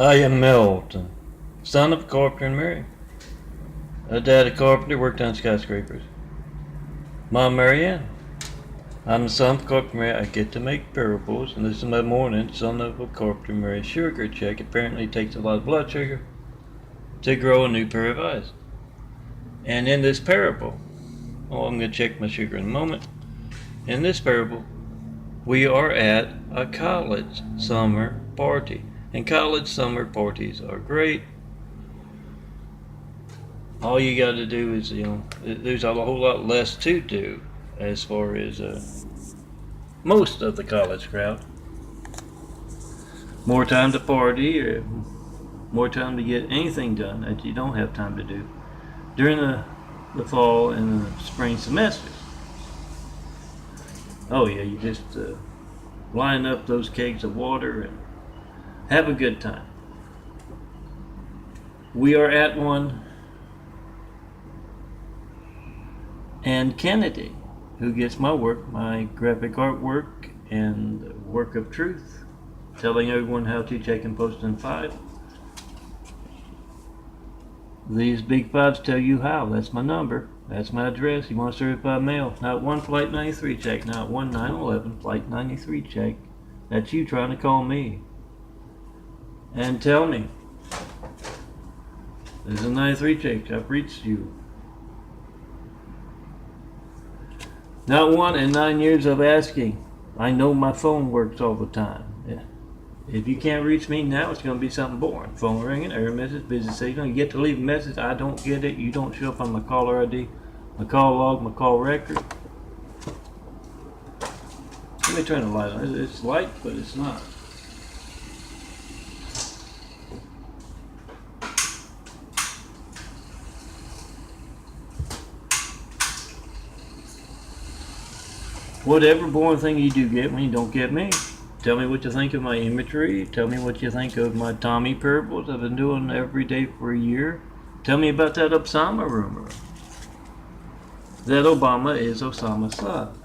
I am Milton, son of a carpenter and Mary. A dad a carpenter, worked on skyscrapers. Mom Marianne. I'm the son of a carpenter Mary. I get to make parables, and this is my morning, son of a carpenter Mary. Sugar check. Apparently it takes a lot of blood sugar to grow a new pair of eyes. And in this parable, I'm going to check my sugar in a moment. In this parable, we are at a college summer party. And college summer parties are great. All you got to do is, there's a whole lot less to do as far as most of the college crowd. More time to party, or more time to get anything done that you don't have time to do during the fall and the spring semesters. Oh yeah, you just line up those kegs of water and have a good time. We are at one, and Kennedy, who gets my work, my graphic artwork and work of truth, telling everyone how to check and post in 5. These big 5s tell you how. That's my number. That's my address. You want certified mail. Not one Flight 93 check. Not one 911 Flight 93 check. That's you trying to call me and tell me there's a 93 check. I've reached you. Not one in 9 years of asking. I know my phone works all the time. Yeah. If you can't reach me now, it's going to be something boring. Phone ringing, error message, busy signal. You get to leave a message. I don't get it. You don't show up on my caller ID, my call log, my call record. Let me turn the light on. It's light, but it's not. Whatever boring thing you do get when you don't get me. Tell me what you think of my imagery. Tell me what you think of my Tommy parables I've been doing every day for a year. Tell me about that Osama rumor. That Obama is Osama's son.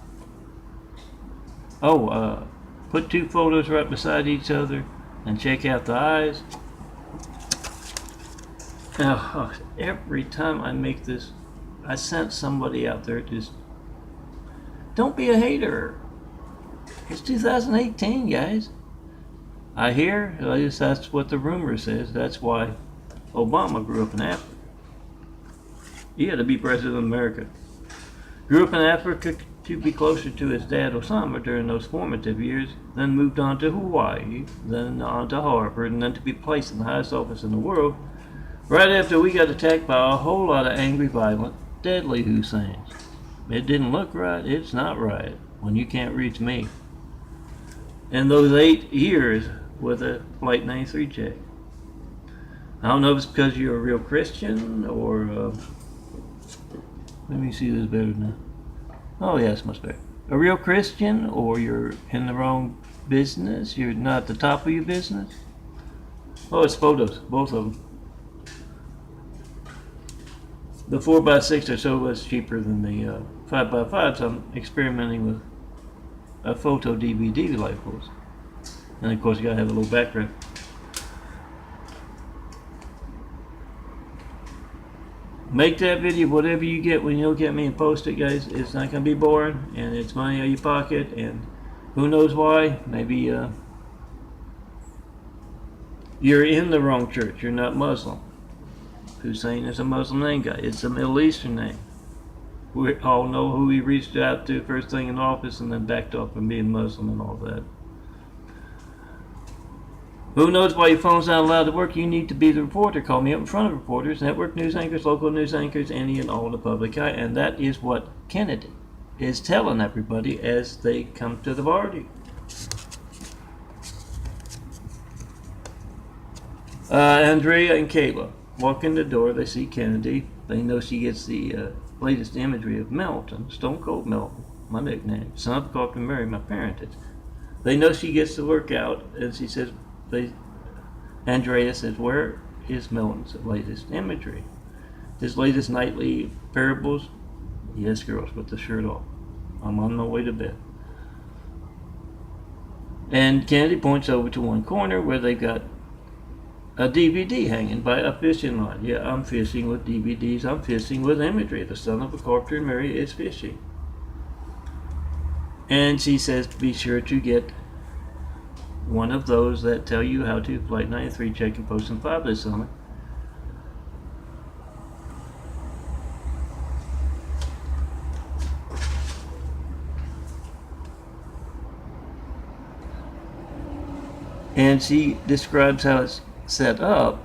Oh, put 2 photos right beside each other and check out the eyes. Now, every time I make this, I sent somebody out there just, don't be a hater. It's 2018, guys. I hear, at least that's what the rumor says. That's why Obama grew up in Africa. He had to be president of America. Grew up in Africa to be closer to his dad Osama during those formative years, then moved on to Hawaii, then on to Harvard, and then to be placed in the highest office in the world right after we got attacked by a whole lot of angry, violent, deadly Husseins. It didn't look right. It's not right when you can't reach me. And those 8 years with a Flight 93 check. I don't know if it's because you're a real Christian or let me see this better now. Oh yeah, it's much better. A real Christian, or you're in the wrong business. You're not at the top of your business. Oh, it's photos, both of them. The 4x6 are so much cheaper than the 5x5, so I'm experimenting with a photo DVD like those. And of course you gotta have a little background. Make that video, whatever you get when you look at me, and post it, guys. It's not gonna be boring, and it's money out of your pocket, and who knows why. Maybe you're in the wrong church. You're not Muslim. Hussein is a Muslim name, guy. It's a Middle Eastern name. We all know who he reached out to first thing in office and then backed off from being Muslim and all that. Who knows why your phone's not allowed to work? You need to be the reporter. Call me up in front of reporters, network news anchors, local news anchors, any and all in the public eye. And that is what Kennedy is telling everybody as they come to the party. Andrea and Kayla walk in the door. They see Kennedy. They know she gets the latest imagery of Melton, Stone Cold Melton, my nickname, son of Carpenter Mary, my parentage. They know she gets the workout, and she says, Andrea says, where is Melton's latest imagery? His latest nightly parables? Yes, girls, with the shirt off. I'm on my way to bed. And Kennedy points over to one corner where they've got a DVD hanging by a fishing line. Yeah, I'm fishing with DVDs. I'm fishing with imagery. The son of a carpenter and Mary is fishing. And she says, be sure to get one of those that tell you how to Flight 93 check and post and 5 this summer. And she describes how it's set up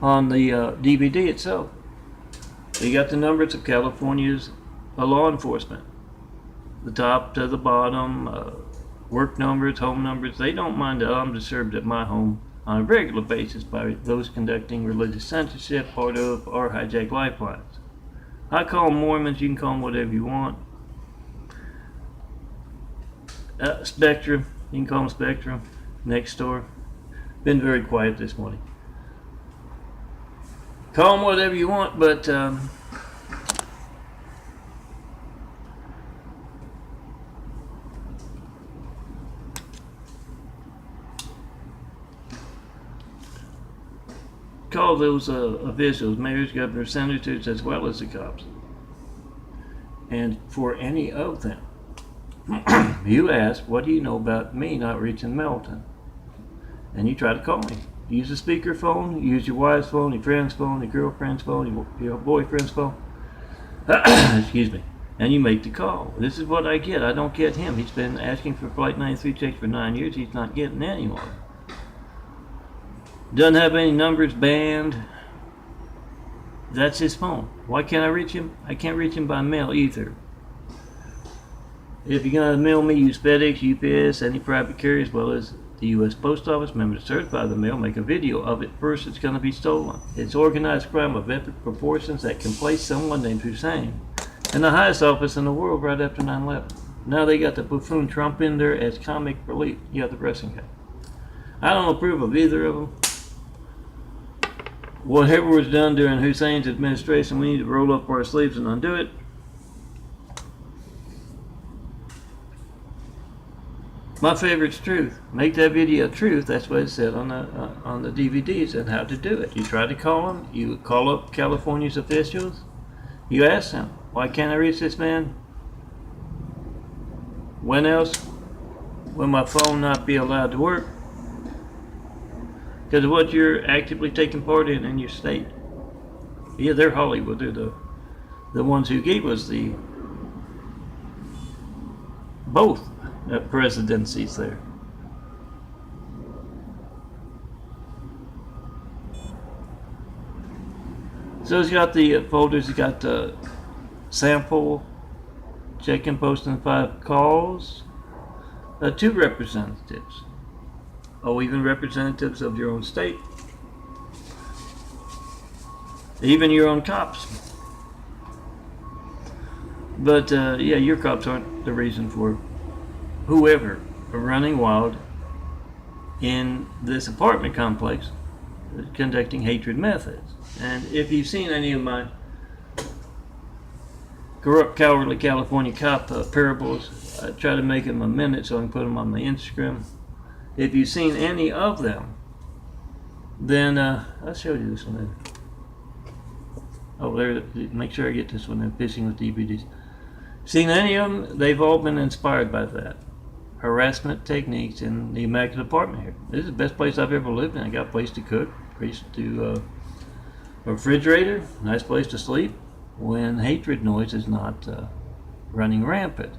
on the DVD itself. You got the numbers of California's law enforcement, the top to the bottom, work numbers, home numbers. They don't mind that I'm disturbed at my home on a regular basis by those conducting religious censorship, part of our hijacked lifelines. I call them Mormons. You can call them whatever you want. Spectrum. You can call them Spectrum. Next door. Been very quiet this morning. Call them whatever you want, but call those officials, mayors, governors, senators, as well as the cops. And for any of them, you ask, what do you know about me not reaching Melton? And you try to call me. Use a speakerphone, use your wife's phone, your friend's phone, your girlfriend's phone, your boyfriend's phone. Excuse me. And you make the call. This is what I get. I don't get him. He's been asking for Flight 93 checks for 9 years. He's not getting any more. Doesn't have any numbers banned. That's his phone. Why can't I reach him? I can't reach him by mail either. If you're going to mail me, use FedEx, UPS, any private carrier, as well as the U.S. Post Office. Remember to certify the mail. Make a video of it first. It's going to be stolen. It's organized crime of epic proportions that can place someone named Hussein in the highest office in the world right after 9/11. Now they got the buffoon Trump in there as comic relief. You have the wrestling guy. I don't approve of either of them. Whatever was done during Hussein's administration, we need to roll up our sleeves and undo it. My favorite's truth. Make that video truth. That's what it said on the DVDs and how to do it. You try to call them. You call up California's officials. You ask them, why can't I reach this man? When else will my phone not be allowed to work? Because of what you're actively taking part in your state. Yeah, they're Hollywood. They're the ones who gave us the both presidencies there. So it's got the folders. It's got the sample, check and post and 5 calls, 2 representatives. Oh, even representatives of your own state. Even your own cops. But yeah, your cops aren't the reason for whoever are running wild in this apartment complex conducting hatred methods. And if you've seen any of my corrupt, cowardly California cop parables, I try to make them a minute so I can put them on my Instagram. If you've seen any of them, then I'll show you this one there. Oh, there. Make sure I get this one. Fishing with DVDs. Seen any of them? They've all been inspired by that. Harassment techniques in the immaculate apartment here. This is the best place I've ever lived in. I got a place to cook, place to a refrigerator, nice place to sleep. When hatred noise is not running rampant.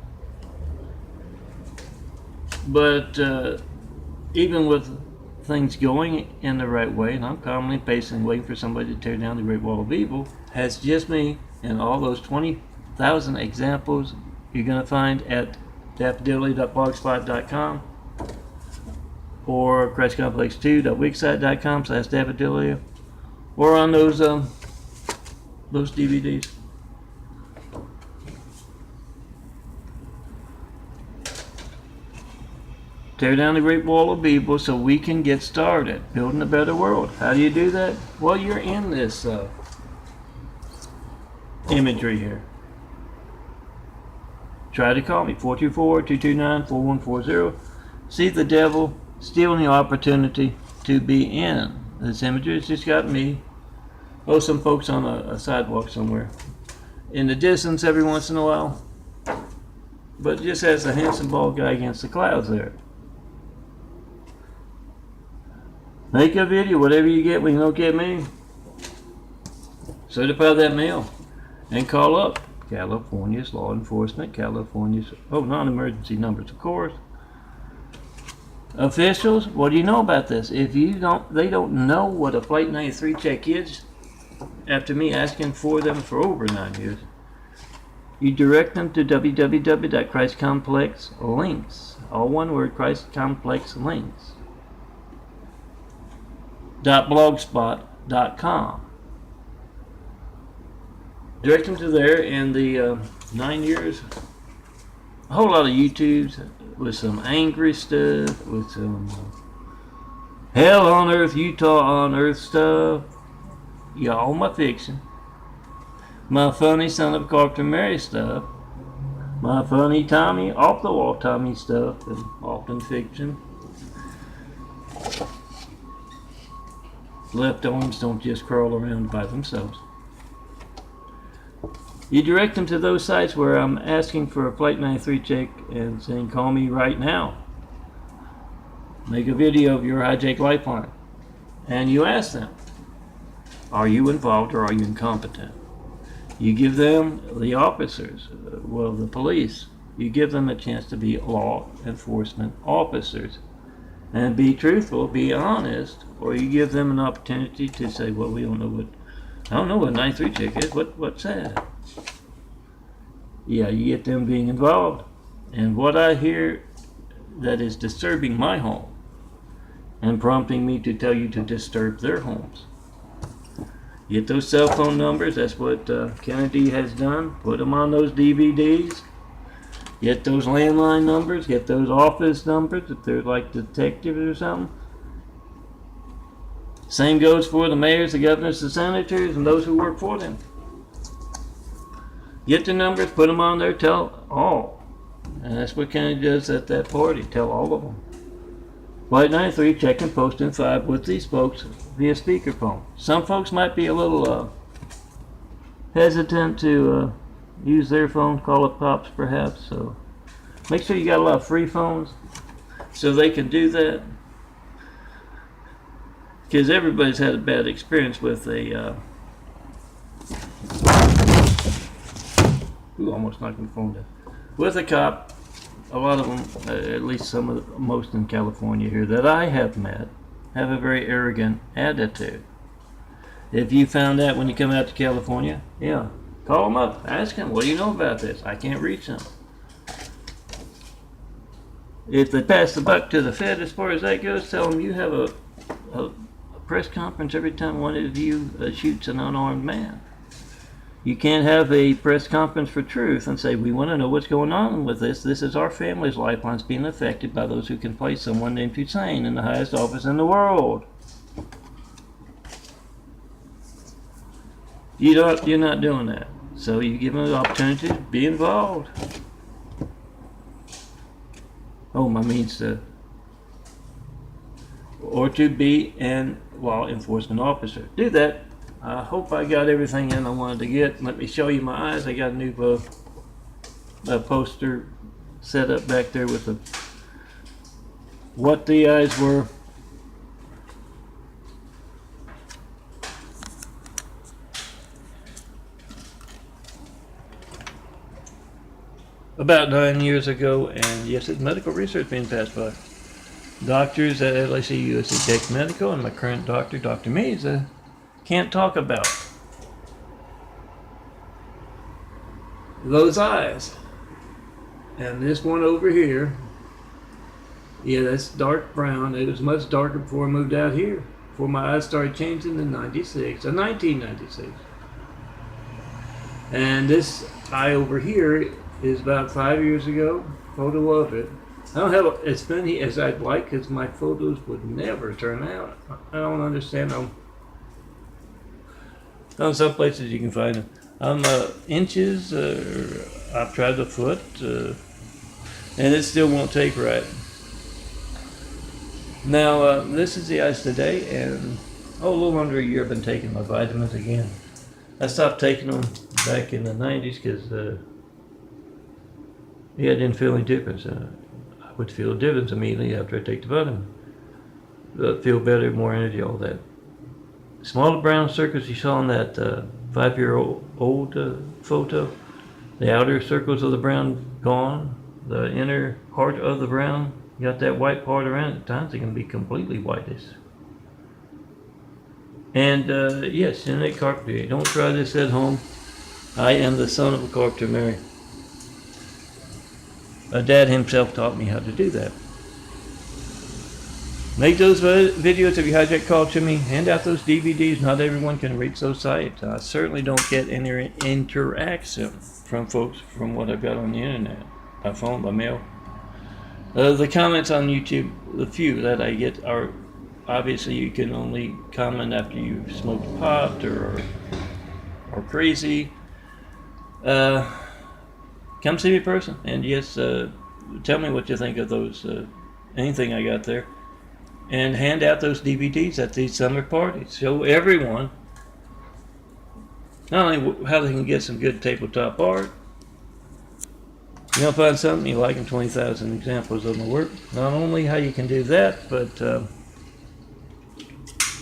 But even with things going in the right way, and I'm calmly pacing, waiting for somebody to tear down the Great Wall of Evil, has just me and all those 20,000 examples you're going to find at daffodilly.blogspot.com or crashcomplex2.wixsite.com/daffodilly or on those DVDs. Tear down the Great Wall of Evil so we can get started building a better world. How do you do that? Well, you're in this imagery here. Try to call me, 424-229-4140. See the devil stealing the opportunity to be in. This image has just got me. Oh, some folks on a sidewalk somewhere. In the distance every once in a while. But just has a handsome bald guy against the clouds there. Make a video, whatever you get when you don't get me. Certify that mail. And call up California's law enforcement, California's, non-emergency numbers, of course. Officials, what do you know about this? If they don't know what a Flight 93 check is, after me asking for them for over 9 years, you direct them to www.christcomplexlinks, all one word, christcomplexlinks.blogspot.com. Direct them to there, and the 9 years, a whole lot of YouTubes with some angry stuff, with some hell on earth, Utah on earth stuff. Yeah, all my fiction. My funny son of Carpenter Mary stuff. My funny Tommy, off the wall Tommy stuff, and often fiction. Left arms don't just crawl around by themselves. You direct them to those sites where I'm asking for a Flight 93 check and saying, call me right now. Make a video of your hijack lifeline. And you ask them, are you involved or are you incompetent? You give them, the officers, the police, you give them a chance to be law enforcement officers. And be truthful, be honest, or you give them an opportunity to say, well, I don't know what a 93 check is, what's that? Yeah, you get them being involved. And what I hear that is disturbing my home and prompting me to tell you to disturb their homes. Get those cell phone numbers, that's what Kennedy has done. Put them on those DVDs. Get those landline numbers, get those office numbers if they're like detectives or something. Same goes for the mayors, the governors, the senators, and those who work for them. Get the numbers, put them on there, tell all. And that's what Kennedy does at that party, tell all of them. Flight 93, check and post in 5 with these folks via speakerphone. Some folks might be a little hesitant to use their phone, call up cops perhaps, so make sure you got a lot of free phones so they can do that. Because everybody's had a bad experience with a almost knocked my phone down. With a cop. A lot of them, at least most in California here that I have met, have a very arrogant attitude. If you found that when you come out to California, yeah, call them up, ask them, what do you know about this? I can't reach them. If they pass the buck to the Fed as far as that goes, tell them you have a press conference every time one of you shoots an unarmed man. You can't have a press conference for truth and say, we want to know what's going on with this. This is our family's lifelines being affected by those who can place someone named Hussein in the highest office in the world. You're not doing that. So you give them the opportunity to be involved. Or to be an law enforcement officer. Do that. I hope I got everything in I wanted to get. Let me show you my eyes. I got a new poster set up back there with what the eyes were. About 9 years ago, and yes, it's medical research being passed by doctors at LAC USC Tech Medical, and my current doctor, Dr. Meza, can't talk about those eyes. And this one over here, yeah, that's dark brown. It was much darker before I moved out here. Before my eyes started changing in 1996. And this eye over here is about 5 years ago. Photo of it. I don't have as many as I'd like because my photos would never turn out. I don't understand them. Some places you can find them. Inches, I've tried a foot, and it still won't take right. Now, this is the eyes today, and a little under a year I've been taking my vitamins again. I stopped taking them back in the 90s because, I didn't feel any difference. I would feel a difference immediately after I take the vitamin. Feel better, more energy, all that. Smaller brown circles you saw in that 5-year-old photo, the outer circles of the brown gone, the inner heart of the brown, you got that white part around it. At times it can be completely whitish. And yes, genetic carpenter. Don't try this at home. I am the son of a carpenter, Mary. My dad himself taught me how to do that. Make those videos if you hijack call to me. Hand out those DVDs. Not everyone can reach those sites. I certainly don't get any interaction from folks from what I've got on the internet. By phone, by mail. The comments on YouTube, the few that I get are obviously you can only comment after you've smoked pot or crazy. Come see me in person, and yes, tell me what you think of those, anything I got there. And hand out those DVDs at these summer parties. Show everyone not only how they can get some good tabletop art. You'll find something you like in 20,000 examples of my work. Not only how you can do that, but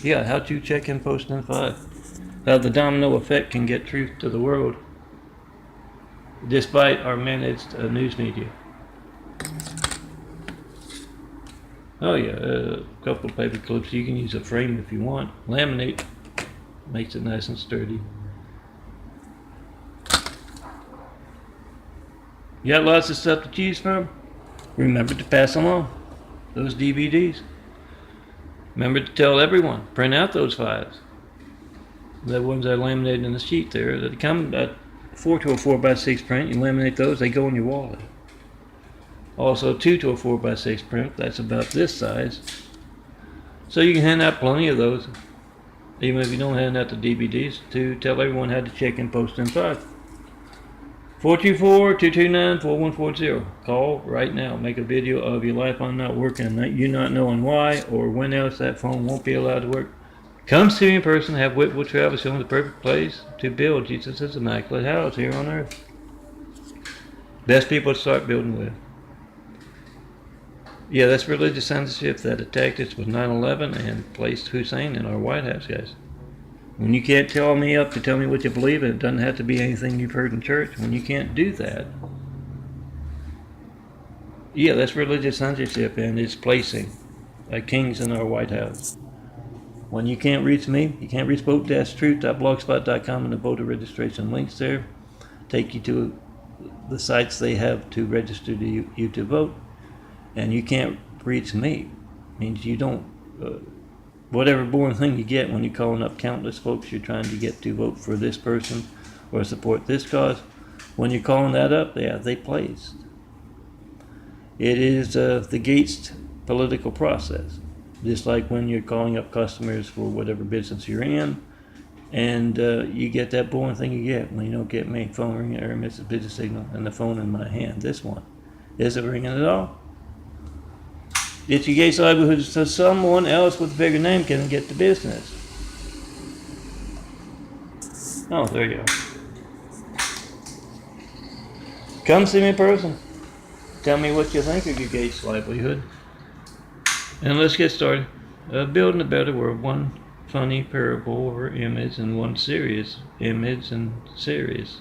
yeah, how to check and post in 5. How the domino effect can get truth to the world, despite our managed news media. Oh yeah, a couple of paper clips. You can use a frame if you want. Laminate makes it nice and sturdy. You got lots of stuff to choose from? Remember to pass along those DVDs. Remember to tell everyone, print out those files. The ones I laminated in the sheet there, that come at 4 to a 4x6 print. You laminate those, they go in your wallet. Also 2 to a 4x6 print, that's about this size. So you can hand out plenty of those, even if you don't hand out the DVDs, to tell everyone how to check and post in 5. 424-229-4140. Call right now. Make a video of your life on not working, you not knowing why or when else that phone won't be allowed to work. Come see me in person. Have Whitwell Travel show the perfect place to build Jesus' immaculate house here on earth. Best people to start building with. Yeah, that's religious censorship that attacked us with 9/11 and placed Hussein in our White House, guys. When you can't tell me up to tell me what you believe, and it doesn't have to be anything you've heard in church. When you can't do that, yeah, that's religious censorship, and it's placing kings in our White House. When you can't reach me, you can't reach vote-truth.blogspot.com, and the voter registration links there take you to the sites they have to register you to vote. And you can't reach me. Means you don't, whatever boring thing you get when you're calling up countless folks you're trying to get to vote for this person or support this cause, when you're calling that up, they placed. It is the gated political process. Just like when you're calling up customers for whatever business you're in, and you get that boring thing you get when you don't get me. Phone ringing or miss a busy signal, and the phone in my hand. This one. Is it ringing at all? It's your gay livelihood so someone else with a bigger name can get the business. Oh, there you go. Come see me in person. Tell me what you think of your gay livelihood. And let's get started. Building a better world. One funny parable or image and one serious image and serious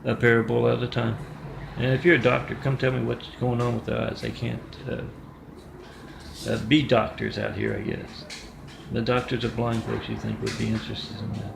a parable at a time. And if you're a doctor, come tell me what's going on with the eyes. They can't be doctors out here, I guess. The doctors of blind folks you think would be interested in that.